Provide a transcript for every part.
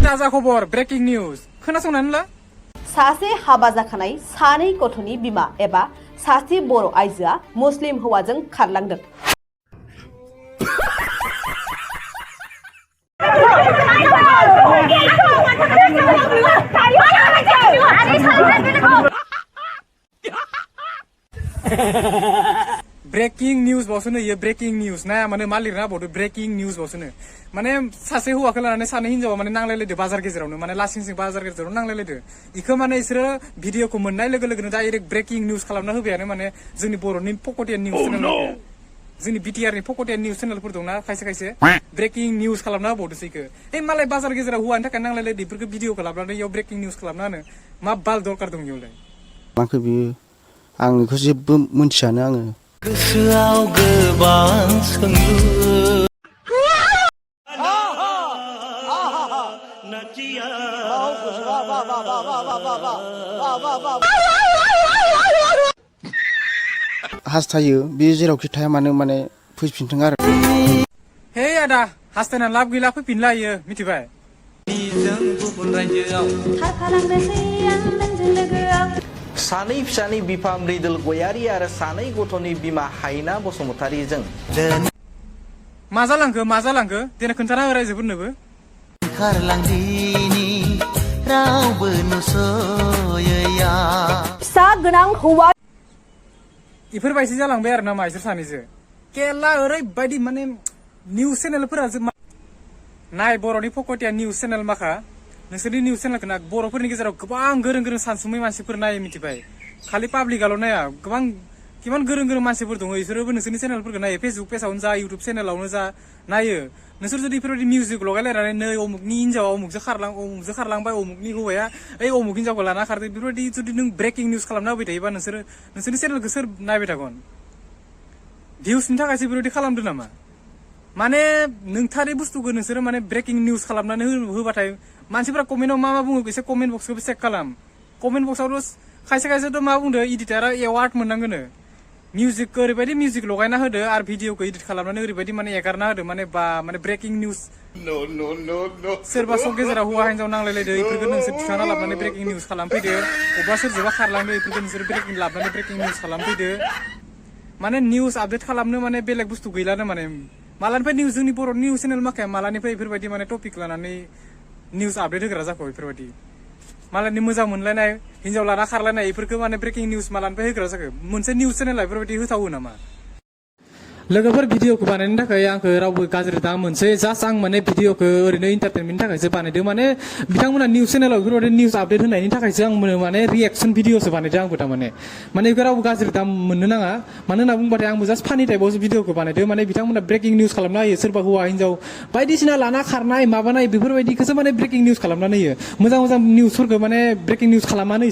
ताजा खबर breaking news खोनासंनानै ला सासे हाबा जाखानाय सानै गथ'नि बिमा एबा सासे बर' आइजोआ मुस्लिम हौवाजों खारलांदों। ब्रेकिं निउज बावसोनो ये ब्रेकिं निउज नाया माने मा लिरना बावदो ब्रेकिं निउज बावसोनो माने सासे हौवाखौ लानानै सानै हिनजावा माने नांलायलायदो बाजार गेजेरावनो माने लासिंसिं बाजार गेजेरावनो नांलायलायदो इखो माने इसोरो भिडिअखौ मोननाय लोगो लोगोनो डाइरेक्ट ब्रेकिं निउज खालामना होबायानो माने जोंनि बर'नि पक'टियान निउस चेनेल जोंनि बिटिआरनि पक'टियान निउस चेनेलफोर दंना खायसे खायसे ब्रेकिं निउस खालामना होबावदोसो इखो मालाय बाजार गेजेराव हौवानि थाखाय नांलायलायदो इफोरखौ भिडिअ खालामनानै इयाव ब्रेकिं निउस खालामना होनो मा बाल दरकार दं इयावलाय आंखौ बियो आं बेखौ जेबो मोनथियानो आङो गोसोआव गोबां सोंलु हास्थायो बे जेरावखि थाया मानो माने फैफिनथों आरो हे आदा हास्थायना लाब गैला फैफिनला इयो मिथिबाय सानै फिसानि बिफा मृदुल गयारी आरो सानै गथ'नि बिमा हायना बसुमतारीजों मा जालांखो देना खोन्थाना हो रायजोफोरनोबो खारलांदिनि रावबो नुस'यैया फिसा गोनां हौवा इफोरबायदि जालांबाय आरो ना मा इसोर सानैजो केला ओरैबायदि माने निउस चेनेलफोरा नाय बर'नि पक'टियान निउस चेनेल माखा नोंसोरनि निउस चेनेलखौ ना बर'फोरनि गेजेराव गोबां गोरों सानसुमै मानसिफोर नायो मिथिबाय खालि पाब्लिकआल' नाया गोबां किमान गोरों मानसिफोर दङ इसोरबो नोंसोरनि चेनेलफोरखौ नायो फेसबुक पेजावनो जा इउटुब चेनेलावनो जा नायो नोंसोर जुदि बेफोरबायदि मिउजिक लगायलायनानै नै अमुकनि हिनजावा अमुकजों खारलांबाय अमुकनि हौवाया अमुक हिनजावखौ लाना खारदों बेफोरबायदि जुदि नों ब्रेकिं निउस खालामना होबाय थायोबा नोंसोरनि चेनेलखौ सोर नायबाय थागोन भिउसनि थाखायसो बेफोरबायदि खालामदों नामा माने नोंथारै बुस्थुखौ नोंसोरो माने ब्रेकिं निउस खालामनानै होबाथाय मानसिफोरा कमेन्टआव मा बुङो एसे कमेन्ट बक्सखौबो चेक खालाम कमेन्ट बक्सआवथ' खायसेथ' मा बुंदो इडिटारा एवार्ड मोननांगोन मिउजिकखौ ओरैबायदि मिउजिक लगायना होदो आरो भिडिअखौ इडिट खालामनानै ओरैबायदि माने एगारना होदो माने ब्रेकिं निउस सोरबा सक गेजेराव हौवा हिनजाव नांलायलायदो इफोरखौ नोंसोर थिखांना लाबोनानै ब्रेकिं निउस खालामफैदो अबेबा सोरजोंबा खारलांदो इफोरखौ नोंसोर लाबोनानै ब्रेकिं निउस खालामफैदो माने निउस आपडेट खालामनो माने बेलेग बुस्थु गैलानो माने मालानिफ्राय निउस जोंनि बर' निउस चेनेल माखाया मालानिफ्राय बेफोरबायदि माने टपिक लानानै निउस आपडेट होग्रा जाखो बेफोरबायदि मालायनि मोजां मोनलायनाय हिनजाव लाना खारलायनाय बेफोरखौ माने ब्रेकिं निउस मालानिफ्राय होग्रा जाखो मोनसे निउस चेनेला बेफोरबायदि होथावो नामा लोगोफोर भिडिअखौ बानायनो थाखाय आंखौ रावबो गाज्रि दा मोनसे जास्ट आं माने भिडिअखौ ओरैनो इन्टारटेनमेन्टनि थाखायसो बानायदों माने बिथांमोना निउस चेनेलाव बेफोरबायदि निउस आपडेट होनायनि थाखायसो आं माने रिएक्सन भिडिअसो बानायदों आंबो थारमाने बेखौ रावबो गाज्रि दा मोननो नाङा मानो होनना बुंबाथाय आंबो जास्ट फानि टाइपआवसो भिडिअखौ बानायदों माने बिथांमोना ब्रेकिं निउस खालामना होयो सोरबा हौवा हिनजाव बायदिसिना लाना खारनाय माबानाय बेफोरबायदिखौसो माने ब्रेकिं निउस खालामनानै होयो मोजां निउसफोरखौ माने ब्रेकिं निउस खालामनानै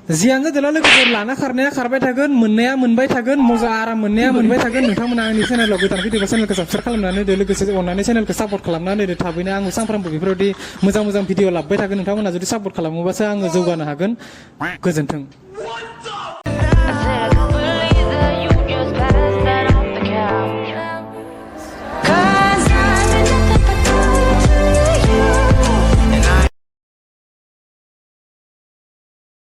जियानो जादोला लोगोफोर लाना खारनाया खारबाय थागोन मोननाया मोनबाय थागोन मोजां आराम मोननाया मोनबाय थागोन नोंथांमोना आंनि चेनेलाव गोदान फैदोंबा चेनेलखौ साबस्क्राइब खालामनानै होदो लोगोसे अननानै चेनेलखौ सापर्ट खालामनानै होदो थाबैनो आङो सानफ्रामबो बेफोरबायदि मोजां भिडिअ लाबोबाय थागोन नोंथांमोना जुदि सापर्ट खालामोबासो आङो जौगानो हागोन गोजोन्थों